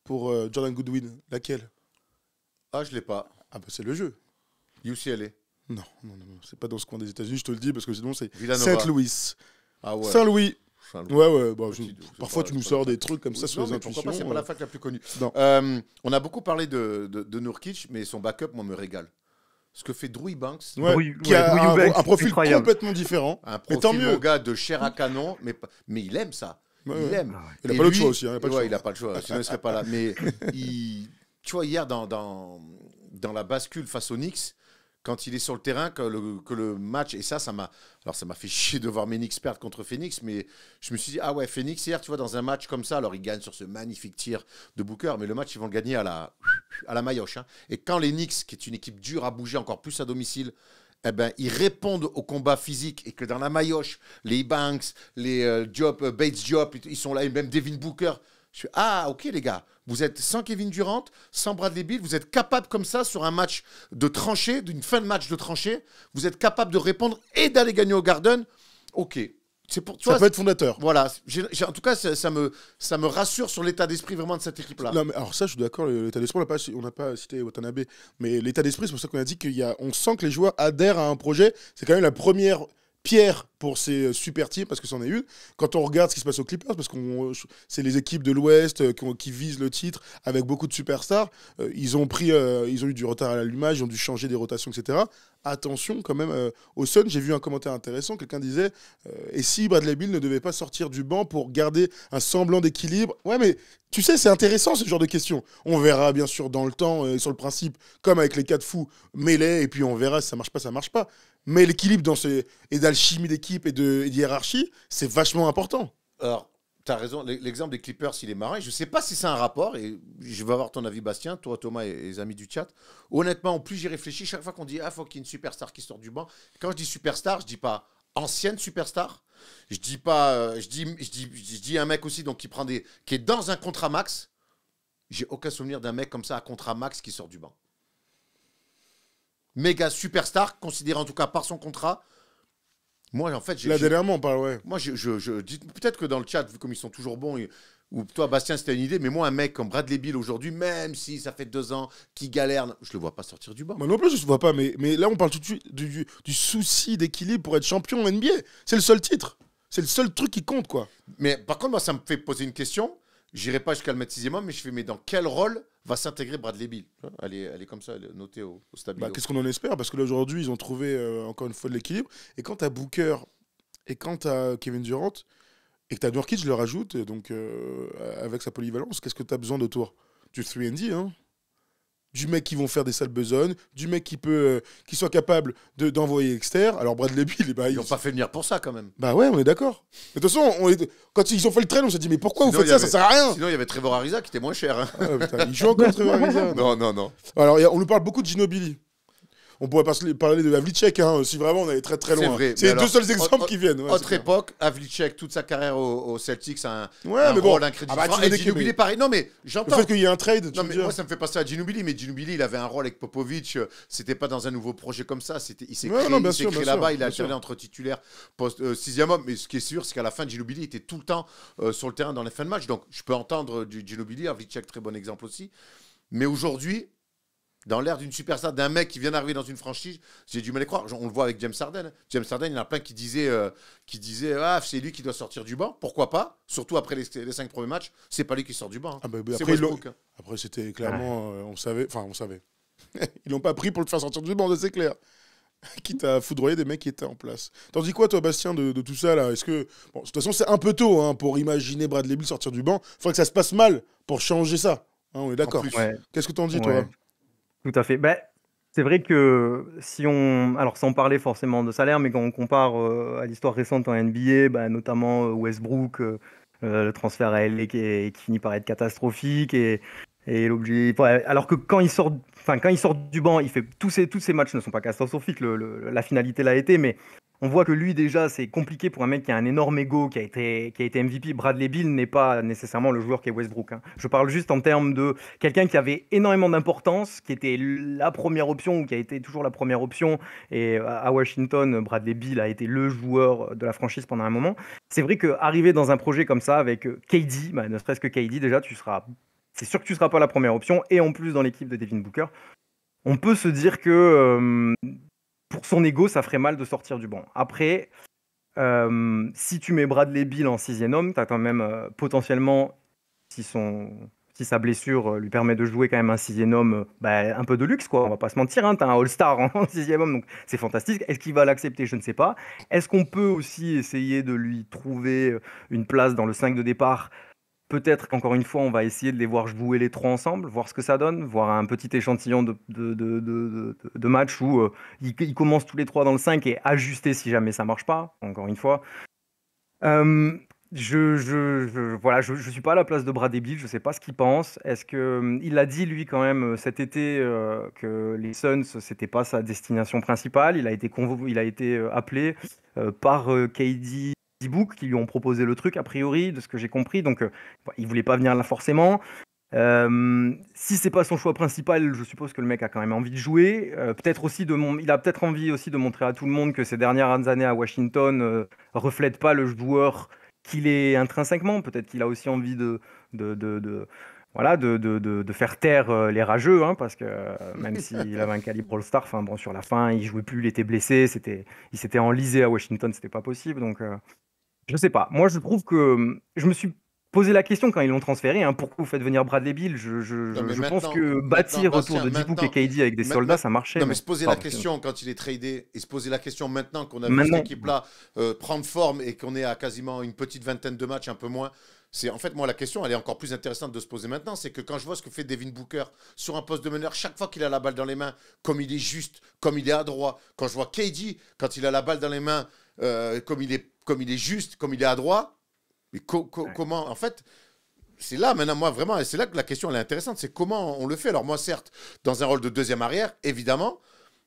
pour Jordan Goodwin. Laquelle? Ah, je l'ai pas. Ah bah c'est le jeu. UCLA. Non, c'est pas dans ce coin des États-Unis, je te le dis, parce que sinon c'est Villanova. Saint-Louis. Ah ouais. Saint-Louis. Ouais, parfois pas, tu nous sors des trucs comme ça sur les intuitions. Pourquoi pas, c'est pas la fac la plus connue. On a beaucoup parlé de Nurkic, mais son backup, moi, me régale. Ce que fait Drew Banks, qui a un profil complètement différent. Un profil, mon gars, de chair à canon, mais il aime ça. Ouais, il ouais. l'aime. Il n'a Et pas le lui- choix aussi. Hein, il a pas le ouais, choix. il n'a pas le choix, sinon il ne serait pas là. Mais tu vois, hier, dans la bascule face aux Knicks, quand il est sur le terrain, que le match, et ça m'a fait chier de voir mes Knicks perdre contre Phoenix, mais je me suis dit, ah ouais, Phoenix, hier, tu vois, dans un match comme ça, alors ils gagnent sur ce magnifique tir de Booker, mais le match, ils vont le gagner à la maillotche. Hein. Et quand les Knicks, qui est une équipe dure à bouger encore plus à domicile, eh ben, ils répondent au combat physique et que dans la maillotche, les Banks, les Bates Diop, ils sont là, et même Devin Booker. Je fais, ah, ok, les gars, vous êtes sans Kevin Durant, sans Bradley Beal, vous êtes capable comme ça sur un match de tranchée, d'une fin de match de tranchée, vous êtes capable de répondre et d'aller gagner au Garden. Ok. C'est pour toi. Ça peut être fondateur. Voilà. En tout cas, ça me rassure sur l'état d'esprit vraiment de cette équipe-là. Non, mais alors ça, je suis d'accord, l'état d'esprit, on n'a pas cité Watanabe, mais l'état d'esprit, c'est pour ça qu'on a dit on sent que les joueurs adhèrent à un projet. C'est quand même la première pierre pour ces super teams, parce que c'en est une. Quand on regarde ce qui se passe aux Clippers, parce que c'est les équipes de l'Ouest qui visent le titre avec beaucoup de superstars, ils ont eu du retard à l'allumage, ils ont dû changer des rotations, etc. Attention quand même au Sun, j'ai vu un commentaire intéressant, quelqu'un disait et si Bradley Beal ne devait pas sortir du banc pour garder un semblant d'équilibre. Ouais, mais tu sais, c'est intéressant ce genre de questions. On verra bien sûr dans le temps, sur le principe, comme avec les 4 fous, mêlés, et puis on verra si ça marche pas, ça marche pas. Mais l'équilibre et d'alchimie d'équipe et de hiérarchie, c'est vachement important. Alors, tu as raison, l'exemple des Clippers, il est marrant. Je ne sais pas si c'est un rapport, et je veux avoir ton avis, Bastien, toi, Thomas et les amis du chat. Honnêtement, plus j'y réfléchis, chaque fois qu'on dit, faut qu'il y ait une superstar qui sort du banc. Quand je dis superstar, je dis pas ancienne superstar. Je dis pas, je dis un mec aussi donc qui est dans un contrat max. J'ai aucun souvenir d'un mec comme ça à contrat max qui sort du banc. Méga superstar, considéré en tout cas par son contrat. Moi, en fait, Là, dernièrement, on parle, ouais. Moi, je dis peut-être que dans le chat, vu comme ils sont toujours bons, ou toi, Bastien, c'était une idée, mais moi, un mec comme Bradley Beal aujourd'hui, même si ça fait 2 ans qu'il galère, je le vois pas sortir du banc. Moi non plus, je ne vois pas, mais là, on parle tout de suite du souci d'équilibre pour être champion NBA. C'est le seul titre. C'est le seul truc qui compte, quoi. Mais par contre, moi, ça me fait poser une question. J'irai pas jusqu'à le mettre 6e homme, mais je fais, mais dans quel rôle va s'intégrer Bradley Beal? Elle est comme ça, elle est notée au stabilo. Qu'est-ce qu'on en espère? Parce que là, aujourd'hui, ils ont trouvé encore une fois de l'équilibre. Et quand tu as Booker et quand tu as Kevin Durant et que tu as Nurkic, je le rajoute, donc avec sa polyvalence, qu'est-ce que tu as besoin de toi? Du 3&D, hein? Du mec qui vont faire des sales besognes, du mec qui soit capable d'envoyer externe. Alors Bradley Beal, Ils l'ont pas fait venir pour ça quand même. Bah ouais, on est d'accord. Mais de toute façon, quand ils ont fait le trail, on s'est dit mais pourquoi vous faites ça? Ça sert à rien. Sinon, il y avait Trevor Ariza qui était moins cher. Hein. Ah, putain, il joue encore Trevor Ariza. Non. Alors on nous parle beaucoup de Ginobili. On pourrait parler de Havlicek, hein, si vraiment on allait très très loin. C'est les deux seuls exemples qui viennent. Ouais, autre époque, Havlicek, toute sa carrière au Celtics, un mais rôle bon. incrédible. Et Ginobili, pareil. Non, mais j'entends. Le fait qu'il y ait un trade, non, mais moi, ça me fait penser à Ginobili. Mais Ginobili, il avait un rôle avec Popovic. C'était pas dans un nouveau projet comme ça. Il s'est créé là-bas. Il a alterné entre titulaire, poste 6e homme. Mais ce qui est sûr, c'est qu'à la fin, Ginobili était tout le temps sur le terrain dans les fins de match. Donc, je peux entendre du Ginobili. Havlicek, très bon exemple aussi. Mais aujourd'hui, dans l'ère d'une superstar, d'un mec qui vient d'arriver dans une franchise, j'ai du mal à croire. On le voit avec James Harden. James Harden, il y en a plein qui disaient c'est lui qui doit sortir du banc. Pourquoi pas? Surtout après les 5 premiers matchs, c'est pas lui qui sort du banc. C'est Westbrook. Après, c'était clairement, on savait. Ils l'ont pas pris pour le faire sortir du banc, c'est clair. Quitte à foudroyer des mecs qui étaient en place. T'en dis quoi, toi, Bastien, de tout ça là? Est-ce que de toute façon, c'est un peu tôt pour imaginer Bradley Beal sortir du banc. Il faudrait que ça se passe mal pour changer ça. Hein, on est d'accord. Ouais. Qu'est-ce que t'en dis, toi? Tout à fait. C'est vrai que alors sans parler forcément de salaire, mais quand on compare à l'histoire récente en NBA, notamment Westbrook, le transfert à LA qui finit par être catastrophique et l'objet. Alors que quand il sort du banc, il fait tous ces matchs ne sont pas catastrophiques. La finalité l'a été, mais on voit que lui déjà c'est compliqué pour un mec qui a un énorme ego, qui a été MVP. Bradley Beal n'est pas nécessairement le joueur qu'est Westbrook. Hein. Je parle juste en termes de quelqu'un qui avait énormément d'importance, qui était la première option ou qui a été toujours la première option. Et à Washington, Bradley Beal a été le joueur de la franchise pendant un moment. C'est vrai qu'arriver dans un projet comme ça avec KD, ne serait-ce que KD déjà, c'est sûr que tu ne seras pas la première option. Et en plus dans l'équipe de Devin Booker, on peut se dire que pour son ego, ça ferait mal de sortir du banc. Après, si tu mets Bradley Beal en 6e homme, tu as quand même potentiellement, si Si sa blessure lui permet de jouer quand même un 6e homme, un peu de luxe, quoi. On va pas se mentir, hein, t'as un All-Star en 6e homme, donc c'est fantastique. Est-ce qu'il va l'accepter? Je ne sais pas. Est-ce qu'on peut aussi essayer de lui trouver une place dans le 5 de départ? Peut-être qu'encore une fois, on va essayer de les voir jouer les 3 ensemble, voir ce que ça donne, voir un petit échantillon de match où ils commencent tous les 3 dans le 5 et ajuster si jamais ça marche pas, encore une fois. Voilà, je suis pas à la place de Bradley Beal, je sais pas ce qu'il pense. Est-ce que il a dit lui quand même cet été que les Suns c'était pas sa destination principale. Il a été appelé par KD, Book qui lui ont proposé le truc a priori de ce que j'ai compris. Donc il voulait pas venir là forcément. Si c'est pas son choix principal, je suppose que le mec a quand même envie de jouer. Peut-être aussi il a peut-être envie aussi de montrer à tout le monde que ces dernières années à Washington reflètent pas le joueur qu'il est intrinsèquement. Peut-être qu'il a aussi envie de faire taire les rageux, hein, parce que même s'il avait un calibre All-Star, sur la fin, il jouait plus, il était blessé, il s'était enlisé à Washington, c'était pas possible. Donc, je sais pas. Moi, je trouve que je me suis posé la question quand ils l'ont transféré, hein, pourquoi vous faites venir Bradley Beal? Je pense que bâtir autour de D-Book et KD avec des soldats, ça marchait. Non, mais se poser la question quand il est tradé et se poser la question maintenant qu'on a vu cette équipe-là prendre forme et qu'on est à quasiment une petite vingtaine de matchs, un peu moins. C'est en fait, moi, la question, elle est encore plus intéressante de se poser maintenant. C'est que quand je vois ce que fait Devin Booker sur un poste de meneur, chaque fois qu'il a la balle dans les mains, comme il est juste, comme il est adroit. Quand je vois KD, quand il a la balle dans les mains, comme il est juste, comme il est adroit. Mais comment, en fait, c'est là maintenant, moi, vraiment, et c'est là que la question elle est intéressante, c'est comment on le fait. Alors moi, certes, dans un rôle de deuxième arrière, évidemment,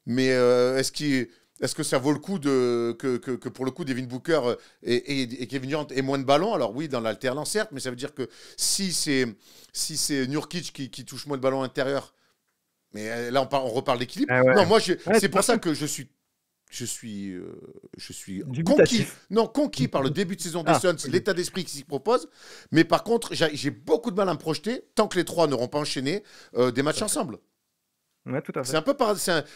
mais est-ce que ça vaut le coup que pour le coup, Devin Booker et Kevin Durant aient moins de ballons? Alors oui, dans l'alternance, certes, mais ça veut dire que si c'est Nurkic qui touche moins de ballons intérieurs, mais là, on reparle d'équilibre. Non, moi, c'est pour ça que je suis conquis par le début de saison des Suns, l'état d'esprit qu'ils s'y proposent. Mais par contre, j'ai beaucoup de mal à me projeter tant que les trois n'auront pas enchaîné des matchs ensemble. Ouais, tout à fait.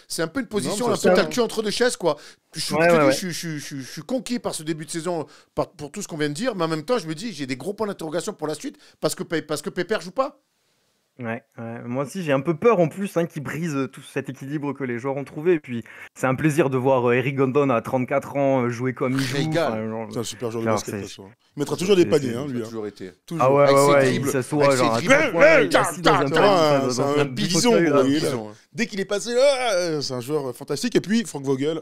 C'est un peu une position, t'as le cul entre deux chaises, quoi. Je suis conquis par ce début de saison, pour tout ce qu'on vient de dire, mais en même temps, je me dis, j'ai des gros points d'interrogation pour la suite parce que Pépère joue pas. Ouais, moi aussi j'ai un peu peur en plus qu'il brise tout cet équilibre que les joueurs ont trouvé. Et puis c'est un plaisir de voir Eric Gordon à 34 ans jouer comme il joue. C'est un super joueur de basket. Il mettra toujours des paniers, lui. Il a toujours été. Toujours. Ah ouais, il s'assoit genre c'est un bison. Dès qu'il est passé là, c'est un joueur fantastique. Et puis Frank Vogel,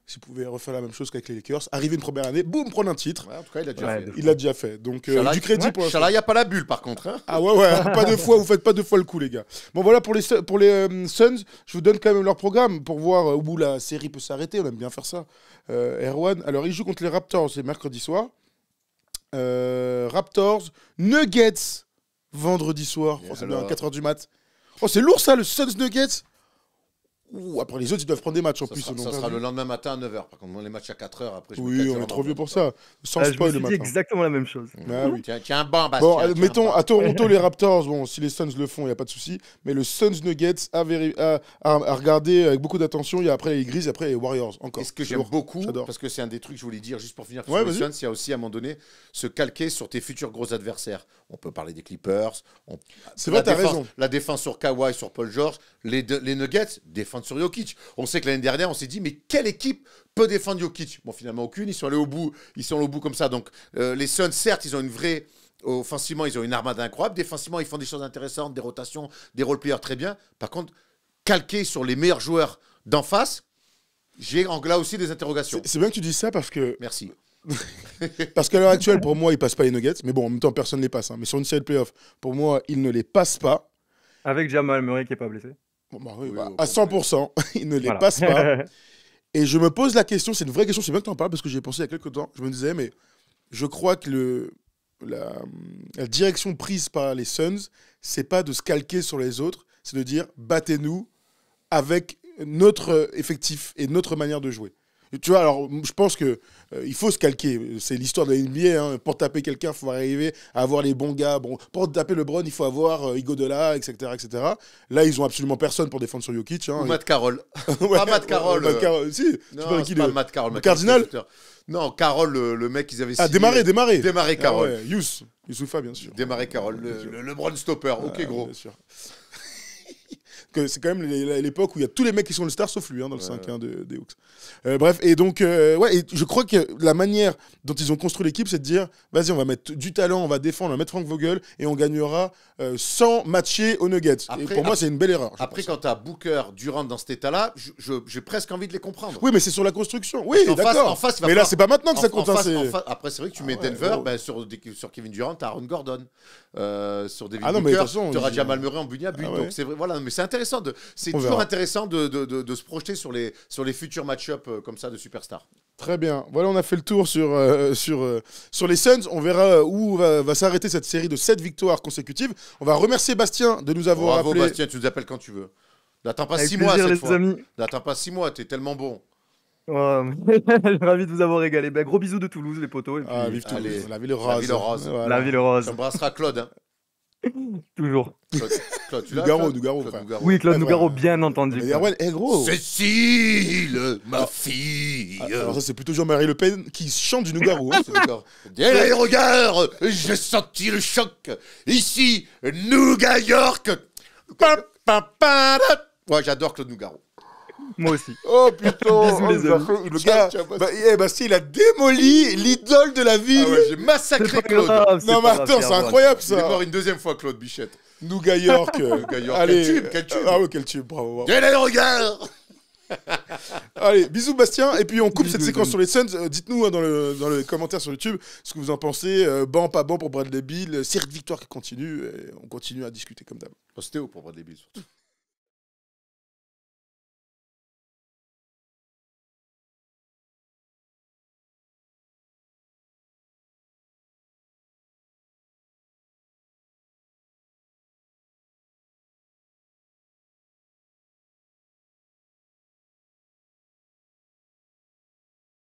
s'il pouvait refaire la même chose qu'avec les Lakers, arriver une première année, boum, prendre un titre. Ouais, en tout cas, il a déjà fait. Il l'a déjà fait. Donc, du crédit pour l'instant. Il n'y a pas la bulle, par contre. Hein. Ah ouais, pas deux fois, vous faites pas deux fois le coup, les gars. Bon, voilà, pour les Suns, je vous donne quand même leur programme pour voir où la série peut s'arrêter. On aime bien faire ça. Erwan, alors, ils jouent contre les Raptors, c'est mercredi soir. Raptors, Nuggets, vendredi soir. Oh, c'est bien, à 4h du mat. Oh, c'est lourd, ça, le Suns Nuggets. Ouh, après les autres, ils doivent prendre des matchs en plus. Ça sera le lendemain matin à 9h. Par contre, moi, les matchs à 4h, après, oui, on est trop vieux pour ça. Sans spoil le matin. C'est exactement la même chose. Oui. Tiens, un banc, Bastien. Bon, mettons à Toronto les Raptors. Bon, si les Suns le font, il n'y a pas de souci. Mais le Suns Nuggets à regarder avec beaucoup d'attention. Il y a après les Grizzlies, après les Warriors. Encore. Et ce que j'aime beaucoup, parce que c'est un des trucs que je voulais dire juste pour finir sur les Suns, il y a aussi à un moment donné se calquer sur tes futurs gros adversaires. On peut parler des Clippers. C'est vrai, t'as raison. La défense sur Kawhi, sur Paul George. Les Nuggets défendent sur Jokic. On sait que l'année dernière, on s'est dit, mais quelle équipe peut défendre Jokic? Bon, finalement, aucune. Ils sont allés au bout. Ils sont allés au bout comme ça. Donc, les Suns, certes, ils ont une vraie... Offensivement, ils ont une armada incroyable. Défensivement, ils font des choses intéressantes, des rotations, des role-players très bien. Par contre, calquer sur les meilleurs joueurs d'en face, j'ai là aussi des interrogations. C'est bien que tu dises ça parce que... Merci. Parce qu'à l'heure actuelle, pour moi, ils ne passent pas les Nuggets. Mais bon, en même temps, personne ne les passe. Mais sur une série de playoffs, pour moi, ils ne les passent pas. Avec Jamal Murray qui n'est pas blessé. Bon, à 100%, ils ne les passent pas. Et je me pose la question, c'est une vraie question, c'est bien que tu en parles parce que j'y ai pensé il y a quelques temps. Je me disais, mais je crois que la direction prise par les Suns, c'est pas de se calquer sur les autres, c'est de dire battez-nous avec notre effectif et notre manière de jouer. Tu vois, alors je pense que il faut se calquer. C'est l'histoire de la NBA. Hein. Pour taper quelqu'un, il faut arriver à avoir les bons gars. Bon, pour taper LeBron, il faut avoir Iguodala, etc., etc. Là, ils ont absolument personne pour défendre sur Jokic. Hein. Ou Matt Carroll. Ouais, Pas Matt Carroll. Matt Carroll. Si, tu Non, parles de c'est qui pas le Matt Carroll. Cardinal. Non, Carroll, le mec qu'ils avaient Ah, signé. démarrer. Démarrer Carroll. Ah ouais, Youssoufa, bien sûr. Démarrer Carroll, le LeBron stopper. Ok, gros. Bien sûr. C'est quand même l'époque où il y a tous les mecs qui sont le star sauf lui dans le 5-1 des Hawks. Bref, et donc, et je crois que la manière dont ils ont construit l'équipe, c'est de dire vas-y, on va mettre du talent, on va défendre, on va mettre Frank Vogel et on gagnera sans matcher aux Nuggets. Et pour moi, c'est une belle erreur. Après, quand tu as Booker, Durant dans cet état-là, j'ai presque envie de les comprendre. Oui, mais c'est sur la construction. Oui, d'accord. Mais là, c'est pas maintenant que ça compte. Après, c'est vrai que tu mets Denver, sur Kevin Durant, tu as Aaron Gordon. Sur Devin non, Booker, tu auras Jamal Murray en but à but. Ah ouais. Donc c'est vrai, voilà, mais c'est intéressant. C'est toujours intéressant de se projeter sur les futurs match-up comme ça de superstars. Très bien. Voilà, on a fait le tour sur les Suns. On verra où va s'arrêter cette série de 7 victoires consécutives. On va remercier Bastien de nous avoir Bravo appelé. Bastien, tu nous appelles quand tu veux. N'attends pas Avec 6 mois plaisir, cette les fois. amis. N'attends pas 6 mois, t'es tellement bon. Je suis ravi de vous avoir régalé. Bah, gros bisous de Toulouse, les potos. Et puis, Ah, vive Toulouse, allez, la ville rose. La ville rose. Voilà. la ville rose. Tu embrasseras Claude. Hein. Toujours. Claude, tu l'as, Nougaro, Claude frère. Nougaro. Oui, Claude Ouais, Nougaro, voilà. bien entendu. Mais Erwan, gros. Cécile, ma fille. Alors ça, c'est plutôt Jean-Marie Le Pen qui chante du Nougarou. Hein, D'accord. Et là, regarde, j'ai senti le choc. Ici, Nougat York. Ouais, j'adore Claude Nougaro. Moi aussi. Oh putain, Bisous, les amis. le gars, Bastien, il a démoli l'idole de la ville. Ah ouais, j'ai massacré Claude. Non mais attends, c'est incroyable Il est ça. mort une deuxième fois, Claude Bichette. Nougat York. Nougat York, Allez, quel tube. Ah ouais, quel tube, bravo. Et là, regarde. Allez, bisous Bastien, et puis on coupe Bisous, cette les séquence amis. sur les Suns. Dites-nous dans les commentaires sur YouTube ce que vous en pensez. Ban, pas ban pour Bradley Beal, série de victoires qui continue, et on continue à discuter comme d'hab. C'était haut pour Bradley Beal surtout.